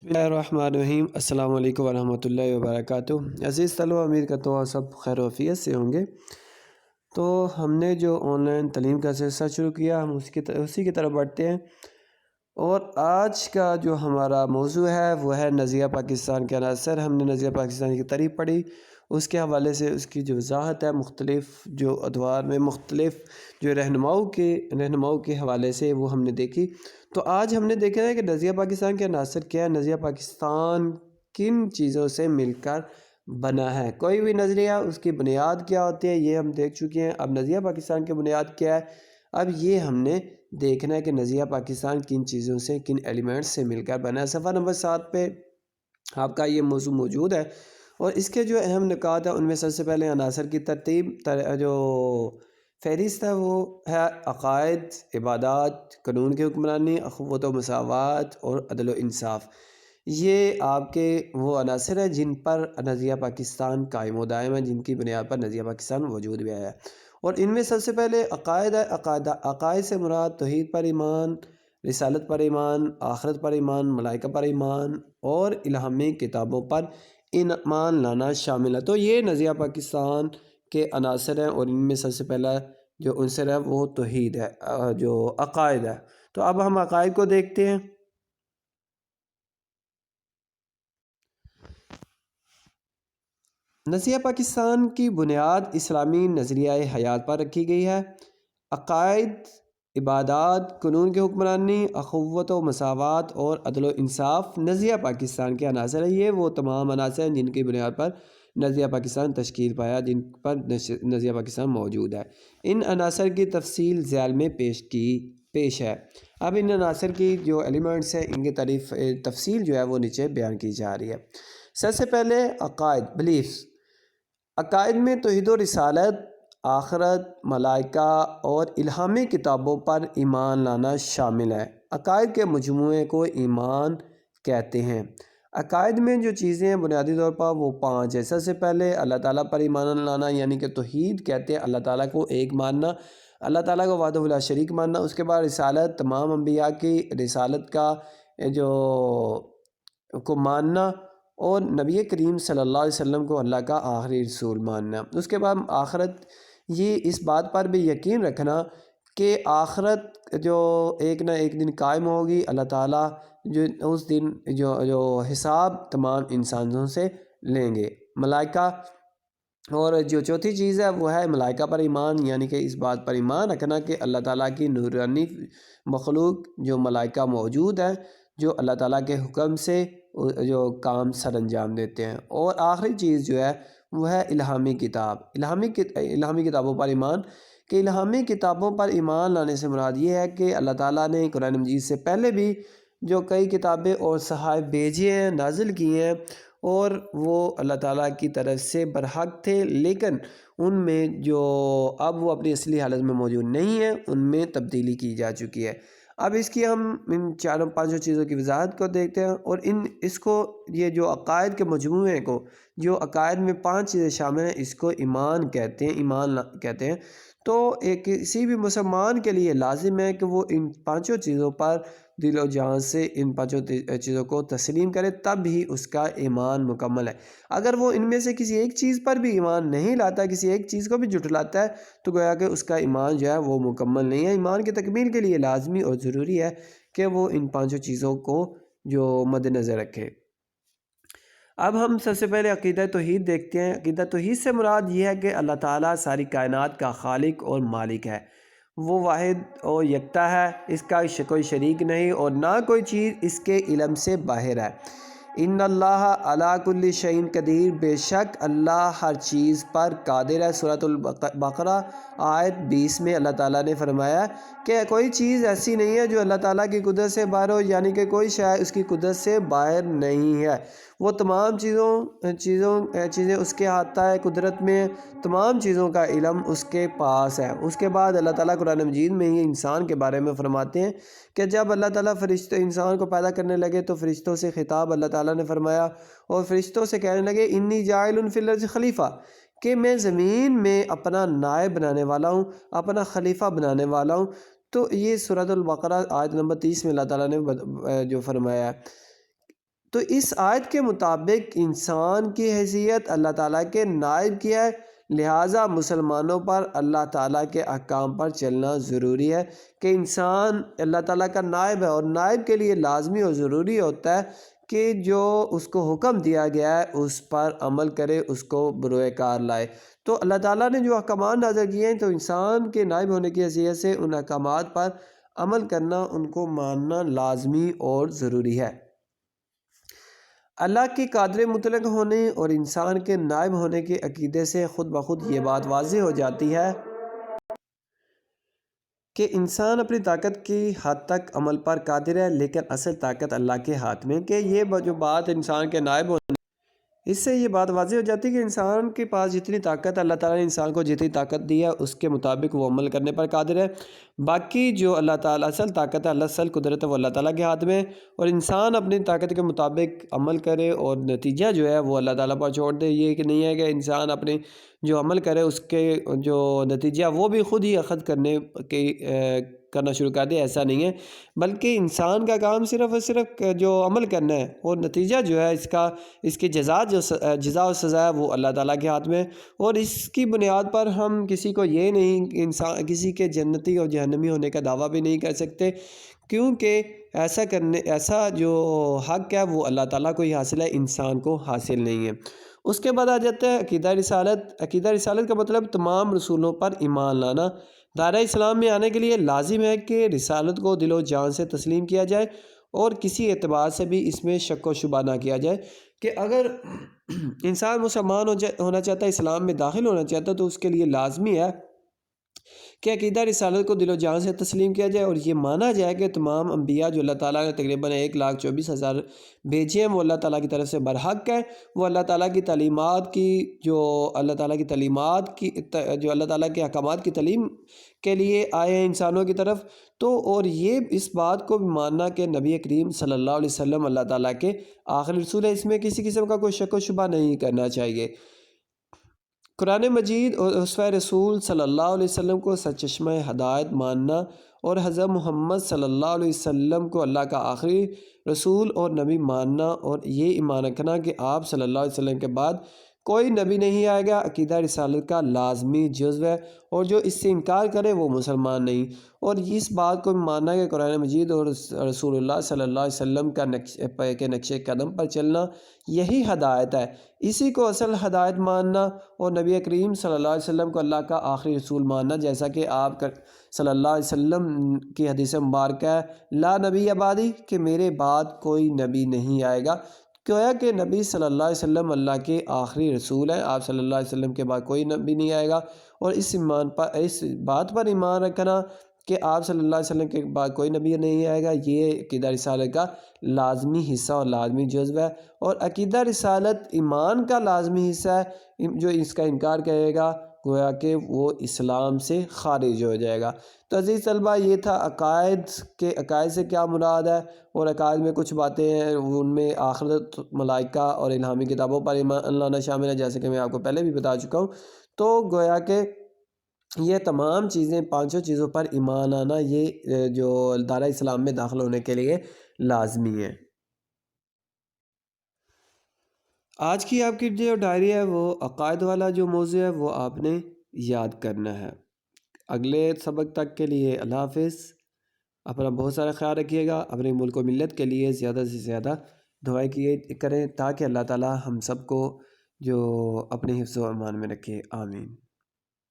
بسم اللہ الرحمن الرحیم۔ السلام علیکم ورحمۃ اللہ وبرکاتہ۔ عزیز طلبہ، امید کرتا ہوں آپ سب خیر و عافیت سے ہوں گے۔ تو ہم نے جو آن لائن تعلیم کا سلسلہ شروع کیا، ہم اسی کی طرف بڑھتے ہیں، اور آج کا جو ہمارا موضوع ہے وہ ہے نظریہ پاکستان کے عناصر۔ ہم نے نظریہ پاکستان کی تعریف پڑھی، اس کے حوالے سے اس کی جو وضاحت ہے مختلف جو ادوار میں مختلف جو رہنماؤں کے حوالے سے وہ ہم نے دیکھی۔ تو آج ہم نے دیکھا ہے کہ نظریہ پاکستان کے عناصر کیا ہے، نظریہ پاکستان کن چیزوں سے مل کر بنا ہے۔ کوئی بھی نظریہ اس کی بنیاد کیا ہوتی ہے یہ ہم دیکھ چکے ہیں۔ اب نظریہ پاکستان کی بنیاد کیا ہے، اب یہ ہم نے دیکھنا ہے کہ نظریہ پاکستان کن چیزوں سے، کن ایلیمنٹس سے مل کر بنا ہے۔ صفحہ نمبر 7 پہ آپ کا یہ موضوع موجود ہے، اور اس کے جو اہم نکات ہیں ان میں سب سے پہلے عناصر کی ترتیب جو فہرست ہے وہ ہے عقائد، عبادات، قانون کی حکمرانی، اخوت و مساوات اور عدل و انصاف۔ یہ آپ کے وہ عناصر ہیں جن پر نظریہ پاکستان قائم و دائم ہے، جن کی بنیاد پر نظریہ پاکستان وجود میں آیا ہے۔ اور ان میں سب سے پہلے عقائد ہے۔ عقائد سے مراد توحید پر ایمان، رسالت پر ایمان، آخرت پر ایمان، ملائکہ پر ایمان اور الہامی کتابوں پر ایمان لانا شامل ہے۔ تو یہ نظریہ پاکستان کے عناصر ہیں، اور ان میں سب سے پہلا جو عنصر ہے وہ توحید ہے، جو عقائد ہے۔ تو اب ہم عقائد کو دیکھتے ہیں۔ نظریہ پاکستان کی بنیاد اسلامی نظریہ حیات پر رکھی گئی ہے۔ عقائد، عبادات، قانون کی حکمرانی، اخوت و مساوات اور عدل و انصاف نظریہ پاکستان کے عناصر ہیں۔ یہ وہ تمام عناصر ہیں جن کی بنیاد پر نظریہ پاکستان تشکیل پایا، جن پر نظریہ پاکستان موجود ہے۔ ان عناصر کی تفصیل ذیل میں پیش ہے۔ اب ان عناصر کی جو ایلیمنٹس ہیں ان کی تفصیل جو ہے وہ نیچے بیان کی جا رہی ہے۔ سب سے پہلے عقائد، بلیفس۔ عقائد میں توحید و رسالت، آخرت، ملائکہ اور الہامی کتابوں پر ایمان لانا شامل ہے۔ عقائد کے مجموعے کو ایمان کہتے ہیں۔ عقائد میں جو چیزیں ہیں بنیادی طور پر وہ 5 ہیں۔ سب سے پہلے اللہ تعالیٰ پر ایمان لانا، یعنی کہ توحید کہتے ہیں اللہ تعالیٰ کو ایک ماننا، اللہ تعالیٰ کو وحدہ لا شریک ماننا۔ اس کے بعد رسالت، تمام انبیاء کی رسالت کا کو ماننا، اور نبی کریم صلی اللہ علیہ وسلم کو اللہ کا آخری رسول ماننا۔ اس کے بعد آخرت، یہ اس بات پر بھی یقین رکھنا کہ آخرت جو ایک نہ ایک دن قائم ہوگی، اللہ تعالیٰ جو اس دن جو حساب تمام انسانوں سے لیں گے۔ ملائکہ، اور جو چوتھی چیز ہے وہ ہے ملائکہ پر ایمان، یعنی کہ اس بات پر ایمان رکھنا کہ اللہ تعالیٰ کی نورانی مخلوق جو ملائکہ موجود ہیں، جو اللہ تعالیٰ کے حکم سے جو کام سر انجام دیتے ہیں۔ اور آخری چیز جو ہے وہ ہے الہامی کتاب، الہامی کتابوں پر ایمان، کہ الہامی کتابوں پر ایمان لانے سے مراد یہ ہے کہ اللہ تعالیٰ نے قرآن مجید سے پہلے بھی جو کئی کتابیں اور صحائف بھیجے ہیں، نازل کیے ہیں، اور وہ اللہ تعالیٰ کی طرف سے برحق تھے، لیکن ان میں جو اب وہ اپنی اصلی حالت میں موجود نہیں ہیں، ان میں تبدیلی کی جا چکی ہے۔ اب اس کی ہم ان 4-5 چیزوں کی وضاحت کو دیکھتے ہیں، اور اس کو یہ جو عقائد کے مجموعے کو، جو عقائد میں 5 چیزیں شامل ہیں، اس کو ایمان کہتے ہیں، ایمان کہتے ہیں۔ تو کسی بھی مسلمان کے لیے لازم ہے کہ وہ ان 5 چیزوں پر دل و جان سے ان 5 چیزوں کو تسلیم کرے، تب ہی اس کا ایمان مکمل ہے۔ اگر وہ ان میں سے کسی ایک چیز پر بھی ایمان نہیں لاتا، کسی ایک چیز کو بھی جھٹلاتا ہے، تو گویا کہ اس کا ایمان جو ہے وہ مکمل نہیں ہے۔ ایمان کی تکمیل کے لیے لازمی اور ضروری ہے کہ وہ ان 5 چیزوں کو جو مد نظر رکھے۔ اب ہم سب سے پہلے عقیدہ توحید دیکھتے ہیں۔ عقیدہ توحید سے مراد یہ ہے کہ اللہ تعالیٰ ساری کائنات کا خالق اور مالک ہے، وہ واحد اور یکتا ہے، اس کا کوئی شریک نہیں، اور نہ کوئی چیز اس کے علم سے باہر ہے۔ ان اللہ علی کل شیء قدیر، بے شک اللہ ہر چیز پر قادر ہے۔ سورۃ البقرہ آیت 20 میں اللہ تعالیٰ نے فرمایا کہ کوئی چیز ایسی نہیں ہے جو اللہ تعالیٰ کی قدرت سے باہر ہو، یعنی کہ کوئی شے اس کی قدرت سے باہر نہیں ہے۔ وہ تمام چیزیں اس کے احاطہ قدرت میں، تمام چیزوں کا علم اس کے پاس ہے۔ اس کے بعد اللہ تعالیٰ قرآن مجید میں یہ انسان کے بارے میں فرماتے ہیں کہ جب اللہ تعالیٰ انسان کو پیدا کرنے لگے تو فرشتوں سے خطاب اللہ تعالیٰ نے فرمایا، اور فرشتوں سے کہنے لگے انی جاعل فی الارض خلیفہ، کہ میں زمین میں اپنا نائب بنانے والا ہوں، اپنا خلیفہ بنانے والا ہوں۔ تو یہ سورۃ البقرہ آیت نمبر 30 میں اللہ تعالیٰ نے جو فرمایا ہے۔ تو اس آیت کے مطابق انسان کی حیثیت اللہ تعالیٰ کے نائب کی ہے، لہٰذا مسلمانوں پر اللہ تعالیٰ کے احکام پر چلنا ضروری ہے کہ انسان اللہ تعالیٰ کا نائب ہے، اور نائب کے لیے لازمی اور ضروری ہوتا ہے کہ جو اس کو حکم دیا گیا ہے اس پر عمل کرے، اس کو بروئے کار لائے۔ تو اللہ تعالیٰ نے جو احکامات نازل کیے ہیں تو انسان کے نائب ہونے کی حیثیت سے ان احکامات پر عمل کرنا، ان کو ماننا لازمی اور ضروری ہے۔ اللہ کی قادر مطلق ہونے اور انسان کے نائب ہونے کے عقیدے سے خود بخود یہ بات واضح ہو جاتی ہے کہ انسان اپنی طاقت کی حد تک عمل پر قادر ہے، لیکن اصل طاقت اللہ کے ہاتھ میں، کہ یہ جو بات انسان کے نائب ہونے، اس سے یہ بات واضح ہو جاتی ہے کہ انسان کے پاس جتنی طاقت اللہ تعالیٰ نے انسان کو جتنی طاقت دی ہے اس کے مطابق وہ عمل کرنے پر قادر ہے۔ باقی جو اللہ تعالیٰ اصل طاقت ہے، اصل قدرت ہے، وہ اللہ تعالیٰ کے ہاتھ میں، اور انسان اپنی طاقت کے مطابق عمل کرے اور نتیجہ جو ہے وہ اللہ تعالیٰ پر چھوڑ دے۔ یہ کہ نہیں ہے کہ انسان اپنے جو عمل کرے اس کے جو نتیجہ وہ بھی خود ہی اخذ کرنا شروع کر دے، ایسا نہیں ہے، بلکہ انسان کا کام صرف اور صرف جو عمل کرنا ہے، اور نتیجہ جو ہے اس کی جزا و سزا ہے وہ اللہ تعالیٰ کے ہاتھ میں۔ اور اس کی بنیاد پر ہم کسی کو یہ نہیں کسی کے جنتی اور جہنمی ہونے کا دعویٰ بھی نہیں کر سکتے، کیونکہ ایسا جو حق ہے وہ اللہ تعالیٰ کو ہی حاصل ہے، انسان کو حاصل نہیں ہے۔ اس کے بعد آ جاتا ہے عقیدہ رسالت۔ عقیدہ رسالت کا مطلب تمام رسولوں پر ایمان لانا۔ دائرہ اسلام میں آنے کے لیے لازم ہے کہ رسالت کو دل و جان سے تسلیم کیا جائے اور کسی اعتبار سے بھی اس میں شک و شبہ نہ کیا جائے، کہ اگر انسان مسلمان ہونا چاہتا ہے، اسلام میں داخل ہونا چاہتا ہے، تو اس کے لیے لازمی ہے کہ عقیدہ رسالت کو دل و جان سے تسلیم کیا جائے، اور یہ مانا جائے کہ تمام انبیاء جو اللہ تعالیٰ نے تقریباً 1,24,000 بھیجے ہیں وہ اللہ تعالیٰ کی طرف سے برحق ہے، وہ اللہ تعالیٰ کی تعلیمات کی جو اللہ تعالیٰ کے احکامات کی تعلیم کے لیے آئے ہیں انسانوں کی طرف۔ تو اور یہ اس بات کو بھی ماننا کہ نبی کریم صلی اللہ علیہ وسلم اللہ تعالیٰ کے آخری رسول ہے، اس میں کسی قسم کا کوئی شک و شبہ نہیں کرنا چاہیے۔ قرآن مجید اور اسوہ رسول صلی اللہ علیہ وسلم کو سرچشمہ ہدایت ماننا، اور حضرت محمد صلی اللہ علیہ وسلم کو اللہ کا آخری رسول اور نبی ماننا، اور یہ ایمان رکھنا کہ آپ صلی اللہ علیہ وسلم کے بعد کوئی نبی نہیں آئے گا، عقیدہ رسالت کا لازمی جزو ہے، اور جو اس سے انکار کرے وہ مسلمان نہیں۔ اور اس بات کو ماننا کہ قرآن مجید اور رسول اللہ صلی اللہ علیہ وسلم کے نقش قدم پر چلنا یہی ہدایت ہے، اسی کو اصل ہدایت ماننا، اور نبی کریم صلی اللہ علیہ وسلم کو اللہ کا آخری رسول ماننا، جیسا کہ آپ صلی اللہ علیہ وسلم کی حدیث مبارکہ ہے، لا نبی بعدی، کہ میرے بعد کوئی نبی نہیں آئے گا۔ گویا کہ نبی صلی اللہ علیہ وسلم اللہ کے آخری رسول ہیں، آپ صلی اللہ علیہ وسلم کے بعد کوئی نبی نہیں آئے گا، اور اس بات پر ایمان رکھنا کہ آپ صلی اللہ علیہ وسلم کے بعد کوئی نبی نہیں آئے گا، یہ عقیدہ رسالت کا لازمی حصہ اور لازمی جزو ہے، اور عقیدہ رسالت ایمان کا لازمی حصہ ہے۔ جو اس کا انکار کرے گا گویا کہ وہ اسلام سے خارج ہو جائے گا۔ تو عزیز طلبہ، یہ تھا عقائد سے کیا مراد ہے، اور عقائد میں کچھ باتیں ہیں ان میں آخرت، ملائکہ اور الہامی کتابوں پر ایمان لانا شامل ہے، جیسے کہ میں آپ کو پہلے بھی بتا چکا ہوں۔ تو گویا کہ یہ تمام چیزیں، پانچوں چیزوں پر ایمان آنا، یہ جو دائرہ اسلام میں داخل ہونے کے لیے لازمی ہے۔ آج کی آپ کی جو ڈائری ہے وہ عقائد والا جو موضوع ہے وہ آپ نے یاد کرنا ہے۔ اگلے سبق تک کے لیے اللہ حافظ۔ اپنا بہت سارا خیال رکھیے گا، اپنے ملک و ملت کے لیے زیادہ سے زیادہ دعائیں کریں تاکہ اللہ تعالی ہم سب کو جو اپنے حفظ و امان میں رکھے، آمین۔